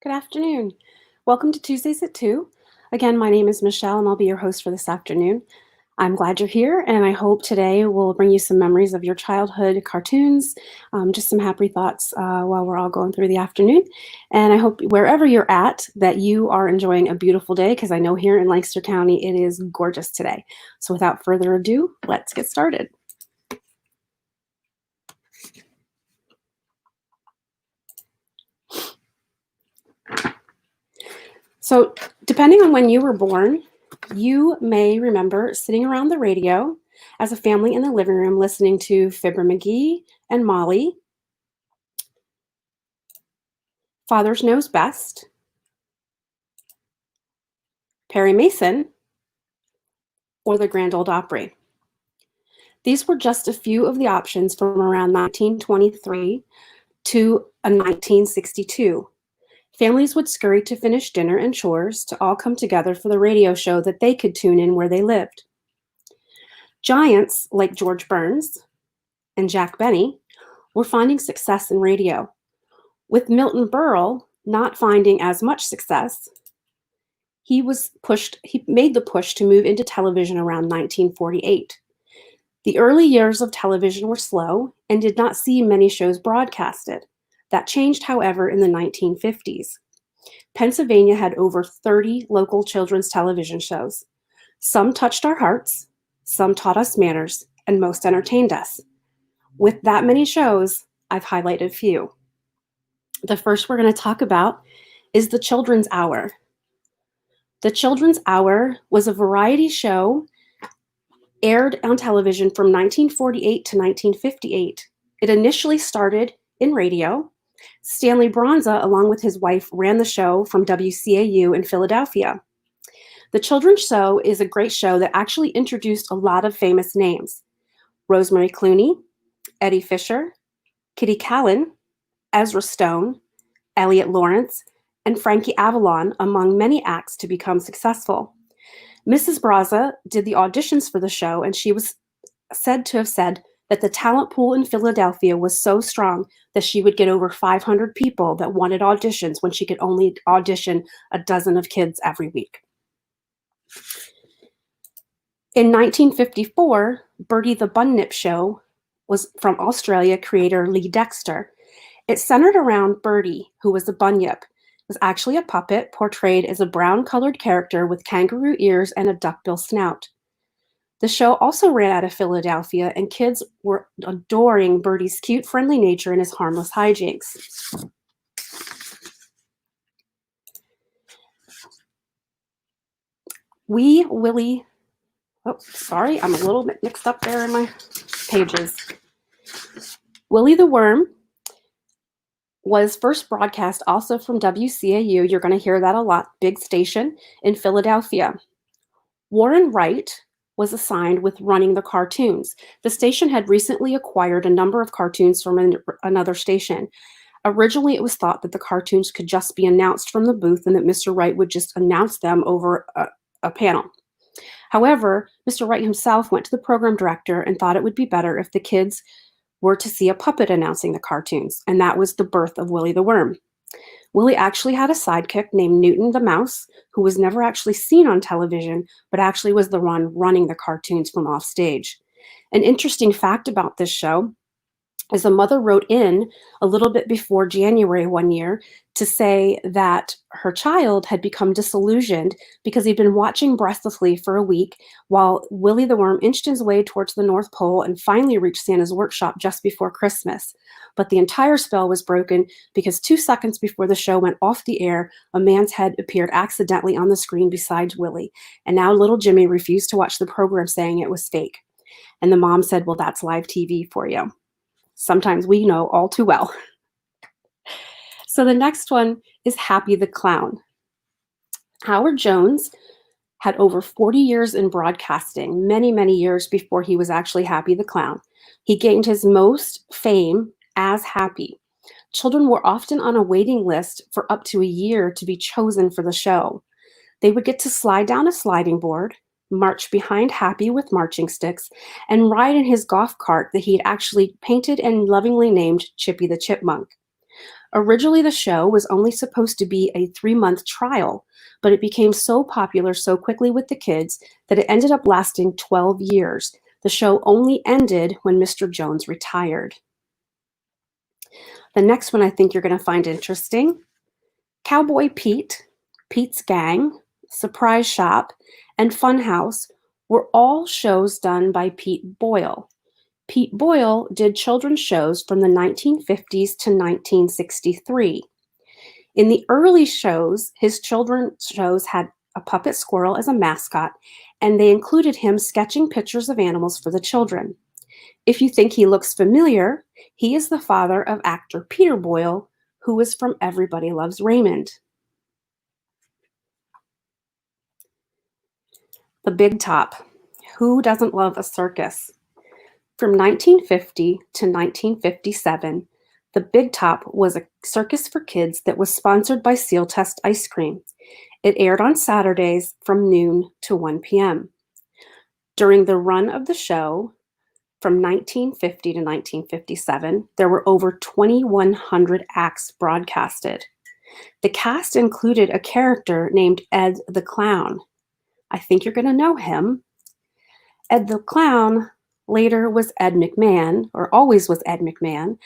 Good afternoon. Welcome to Tuesdays at 2. Again, my name is Michelle and I'll be your host for this afternoon. I'm glad you're here and I hope today will bring you some memories of your childhood cartoons, just some happy thoughts while we're all going through the afternoon. And I hope wherever you're at that you are enjoying a beautiful day because I know here in Lancaster County it is gorgeous today. So without further ado, let's get started. So, depending on when you were born, you may remember sitting around the radio as a family in the living room listening to Fibber McGee and Molly, Father's Knows Best, Perry Mason, or the Grand Ole Opry. These were just a few of the options from around 1923 to 1962. Families would scurry to finish dinner and chores to all come together for the radio show that they could tune in where they lived. Giants like George Burns and Jack Benny were finding success in radio, with Milton Berle not finding as much success. He made the push to move into television around 1948. The early years of television were slow and did not see many shows broadcasted. That changed, however, in the 1950s. Pennsylvania had over 30 local children's television shows. Some touched our hearts, some taught us manners, and most entertained us. With that many shows, I've highlighted a few. The first we're going to talk about is the Children's Hour. The Children's Hour was a variety show aired on television from 1948 to 1958. It initially started in radio. Stanley Bronza, along with his wife, ran the show from WCAU in Philadelphia. The children's show is a great show that actually introduced a lot of famous names. Rosemary Clooney, Eddie Fisher, Kitty Callan, Ezra Stone, Elliot Lawrence, and Frankie Avalon, among many acts to become successful. Mrs. Bronza did the auditions for the show, and she was said to have said that the talent pool in Philadelphia was so strong that she would get over 500 people that wanted auditions when she could only audition a dozen of kids every week. In 1954, Bertie the Bunyip Show was from Australia creator Lee Dexter. It centered around Bertie, who was a bunyip. It was actually a puppet portrayed as a brown-colored character with kangaroo ears and a duckbill snout. The show also ran out of Philadelphia, and kids were adoring Bertie's cute, friendly nature and his harmless hijinks. Sorry, I'm a little bit mixed up there in my pages. Willie the Worm was first broadcast also from WCAU. You're going to hear that a lot, big station in Philadelphia. Warren Wright was assigned with running the cartoons. The station had recently acquired a number of cartoons from another station. Originally, it was thought that the cartoons could just be announced from the booth and that Mr. Wright would just announce them over a panel. However, Mr. Wright himself went to the program director and thought it would be better if the kids were to see a puppet announcing the cartoons, and that was the birth of Willie the Worm. Willie actually had a sidekick named Newton the Mouse, who was never actually seen on television, but actually was the one running the cartoons from off stage. An interesting fact about this show is a mother wrote in a little bit before January one year to say that her child had become disillusioned because he'd been watching breathlessly for a week while Willie the Worm inched his way towards the North Pole and finally reached Santa's workshop just before Christmas. But the entire spell was broken because 2 seconds before the show went off the air, a man's head appeared accidentally on the screen beside Willie. And now little Jimmy refused to watch the program, saying it was fake. And the mom said, "Well, that's live TV for you." Sometimes we know all too well. So the next one is Happy the Clown. Howard Jones had over 40 years in broadcasting, many, many years before he was actually Happy the Clown. He gained his most fame as Happy. Children were often on a waiting list for up to a year to be chosen for the show. They would get to slide down a sliding board, march behind Happy with marching sticks, and ride in his golf cart that he had actually painted and lovingly named Chippy the Chipmunk. Originally, the show was only supposed to be a 3-month trial, but it became so popular so quickly with the kids that it ended up lasting 12 years. The show only ended when Mr. Jones retired. The next one I think you're going to find interesting. Cowboy Pete, Pete's Gang, Surprise Shop, and Funhouse were all shows done by Pete Boyle. Pete Boyle did children's shows from the 1950s to 1963. In the early shows, his children's shows had a puppet squirrel as a mascot, and they included him sketching pictures of animals for the children. If you think he looks familiar, he is the father of actor Peter Boyle, who was from Everybody Loves Raymond. The Big Top. Who doesn't love a circus? From 1950 to 1957, the Big Top was a circus for kids that was sponsored by Seal Test Ice Cream. It aired on Saturdays from noon to 1 p.m. During the run of the show, from 1950 to 1957, there were over 2,100 acts broadcasted. The cast included a character named Ed the Clown. I think you're going to know him. Ed the Clown later was Ed McMahon, or always was Ed McMahon,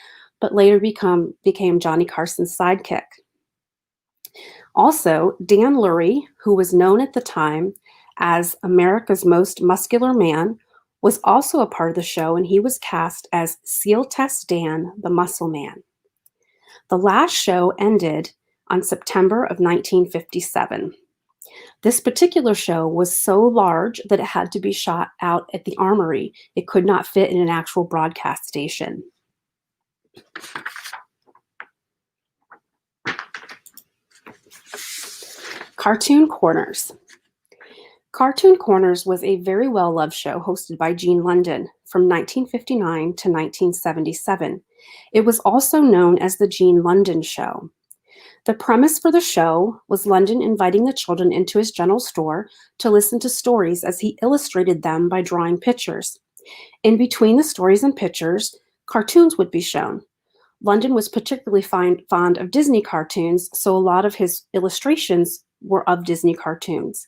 but later became Johnny Carson's sidekick. Also, Dan Lurie, who was known at the time as America's Most Muscular Man, was also a part of the show, and he was cast as Seal Test Dan, the Muscle Man. The last show ended on September of 1957. This particular show was so large that it had to be shot out at the Armory. It could not fit in an actual broadcast station. Cartoon Corners. Cartoon Corners was a very well-loved show hosted by Gene London from 1959 to 1977. It was also known as the Gene London Show. The premise for the show was London inviting the children into his general store to listen to stories as he illustrated them by drawing pictures. In between the stories and pictures, cartoons would be shown. London was particularly fond of Disney cartoons, so a lot of his illustrations were of Disney cartoons.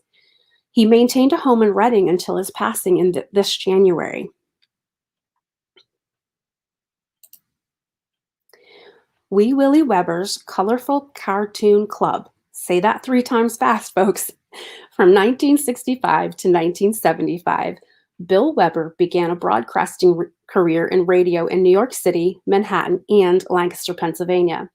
He maintained a home in Reading until his passing in this January. Wee Willie Weber's Colorful Cartoon Club. Say that 3 times fast, folks. From 1965 to 1975, Bill Weber began a broadcasting career in radio in New York City, Manhattan, and Lancaster, Pennsylvania.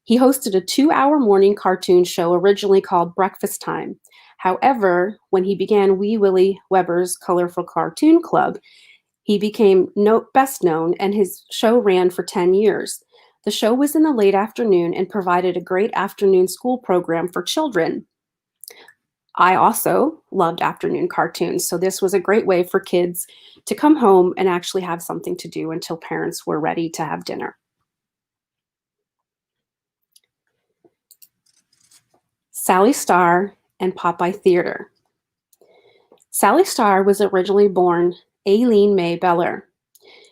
He hosted a 2-hour morning cartoon show originally called Breakfast Time. However, when he began Wee Willie Weber's Colorful Cartoon Club, he became best known, and his show ran for 10 years. The show was in the late afternoon and provided a great afternoon school program for children. I also loved afternoon cartoons, so this was a great way for kids to come home and actually have something to do until parents were ready to have dinner. Sally Starr and Popeye Theater. Sally Starr was originally born Aileen May Beller.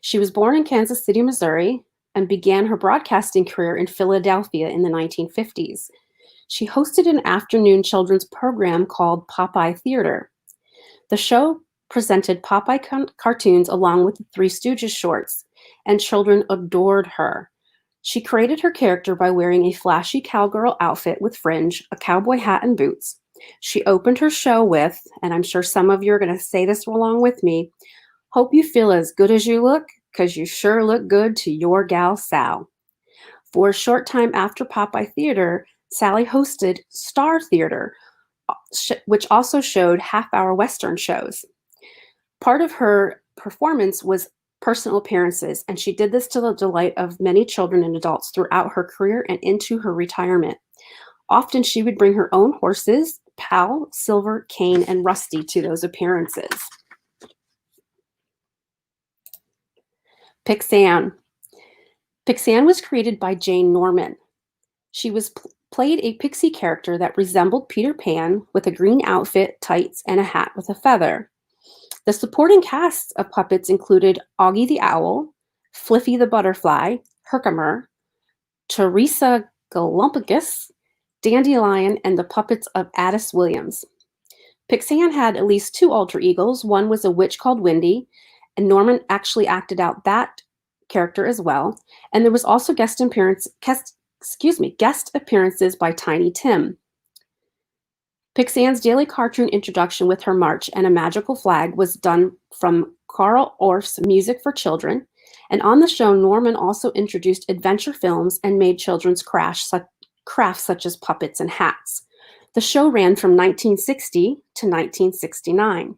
She was born in Kansas City, Missouri, and began her broadcasting career in Philadelphia in the 1950s. She hosted an afternoon children's program called Popeye Theater. The show presented Popeye cartoons along with the Three Stooges shorts, and children adored her. She created her character by wearing a flashy cowgirl outfit with fringe, a cowboy hat, and boots. She opened her show with, and I'm sure some of you are going to say this along with me, "Hope you feel as good as you look, 'cause you sure look good to your gal Sal." For a short time after Popeye Theater, Sally hosted Star Theater, which also showed half-hour Western shows. Part of her performance was personal appearances, and she did this to the delight of many children and adults throughout her career and into her retirement. Often she would bring her own horses, Pal, Silver, Cane, and Rusty to those appearances. Pixanne. Pixanne was created by Jane Norman. She played a pixie character that resembled Peter Pan with a green outfit, tights, and a hat with a feather. The supporting casts of puppets included Augie the Owl, Fliffy the Butterfly, Herkimer, Teresa Galumpagis, Dandelion, and the Puppets of Addis Williams. Pixan had at least two alter egos. One was a witch called Wendy, and Norman actually acted out that character as well. And there was also guest appearances by Tiny Tim. Pixan's daily cartoon introduction with her march and a magical flag was done from Carl Orff's Music for Children. And on the show, Norman also introduced adventure films and made children's crafts such as puppets and hats. The show ran from 1960 to 1969.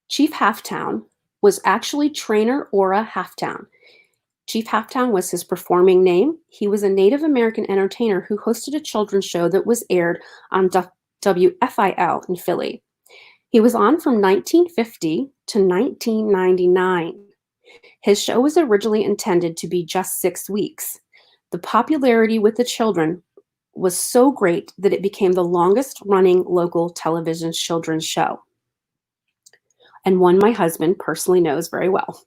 Chief Halftown was actually Trainer Ora Halftown. Chief Halftown was his performing name. He was a Native American entertainer who hosted a children's show that was aired on WFIL in Philly. He was on from 1950 to 1999. His show was originally intended to be just 6 weeks. The popularity with the children was so great that it became the longest running local television children's show, and one my husband personally knows very well.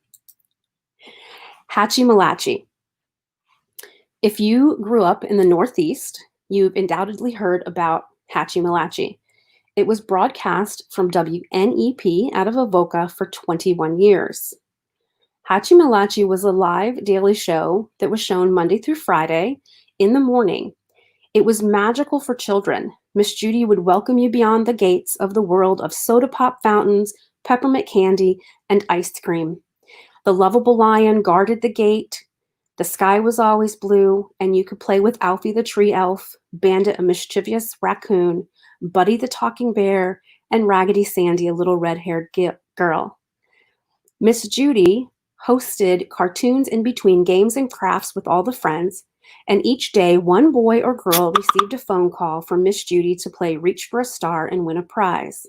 Hatchie-Malachi. If you grew up in the Northeast, you've undoubtedly heard about Hatchie-Malachi. It was broadcast from WNEP out of Avoca for 21 years. Hatchie-Malachi was a live daily show that was shown Monday through Friday in the morning. It was magical for children. Miss Judy would welcome you beyond the gates of the world of soda pop fountains, peppermint candy, and ice cream. The lovable lion guarded the gate. The sky was always blue, and you could play with Alfie the tree elf, Bandit a mischievous raccoon, Buddy the talking bear, and Raggedy Sandy, a little red-haired girl. Miss Judy hosted cartoons in between games and crafts with all the friends, and each day one boy or girl received a phone call from Miss Judy to play Reach for a Star and win a prize.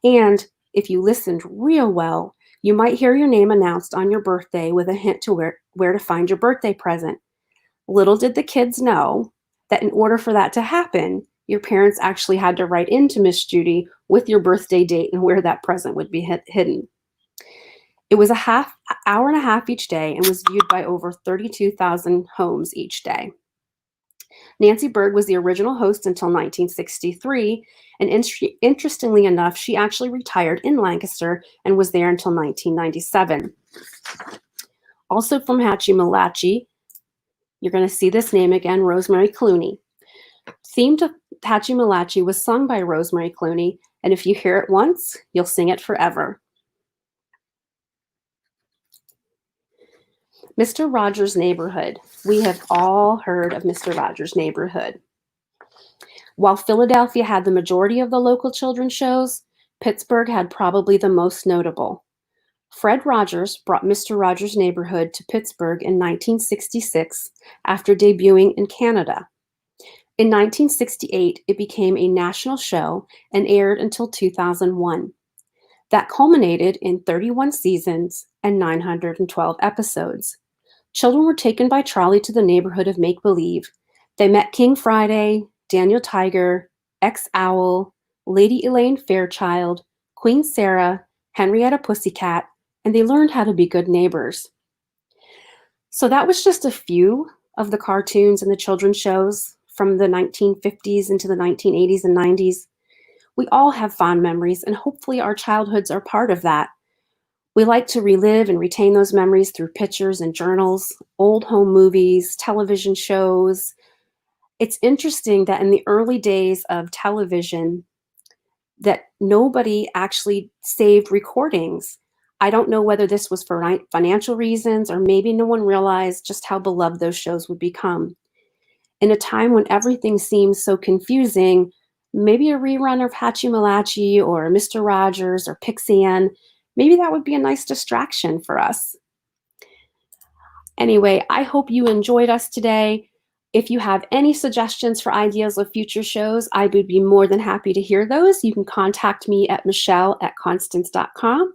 And if you listened real well, you might hear your name announced on your birthday with a hint to where to find your birthday present. Little did the kids know that in order for that to happen, your parents actually had to write into Miss Judy with your birthday date and where that present would be hidden. It was hour and a half each day and was viewed by over 32,000 homes each day. Nancy Bird was the original host until 1963, and interestingly enough, she actually retired in Lancaster and was there until 1997. Also from Hatchie-Malachi, you're going to see this name again, Rosemary Clooney. Theme to Hatchie-Malachi was sung by Rosemary Clooney, and if you hear it once, you'll sing it forever. Mr. Rogers' Neighborhood. We have all heard of Mr. Rogers' Neighborhood. While Philadelphia had the majority of the local children's shows, Pittsburgh had probably the most notable. Fred Rogers brought Mr. Rogers' Neighborhood to Pittsburgh in 1966 after debuting in Canada. In 1968, it became a national show and aired until 2001. That culminated in 31 seasons and 912 episodes. Children were taken by trolley to the neighborhood of make-believe. They met King Friday, Daniel Tiger, X-Owl, Lady Elaine Fairchild, Queen Sarah, Henrietta Pussycat, and they learned how to be good neighbors. So that was just a few of the cartoons and the children's shows from the 1950s into the 1980s and 90s. We all have fond memories, and hopefully our childhoods are part of that. We like to relive and retain those memories through pictures and journals, old home movies, television shows. It's interesting that in the early days of television, that nobody actually saved recordings. I don't know whether this was for financial reasons or maybe no one realized just how beloved those shows would become. In a time when everything seems so confusing, maybe a rerun of Hatchie-Malachi or Mr. Rogers or Pixan, maybe that would be a nice distraction for us. Anyway, I hope you enjoyed us today. If you have any suggestions for ideas of future shows, I would be more than happy to hear those. You can contact me at michelle@constance.com.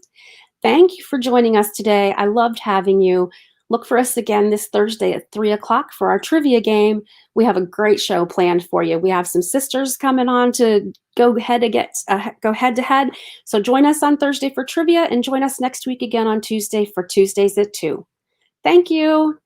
Thank you for joining us today. I loved having you. Look for us again this Thursday at 3 o'clock for our trivia game. We have a great show planned for you. We have some sisters coming on to go head to head. So join us on Thursday for trivia and join us next week again on Tuesday for Tuesdays at 2. Thank you.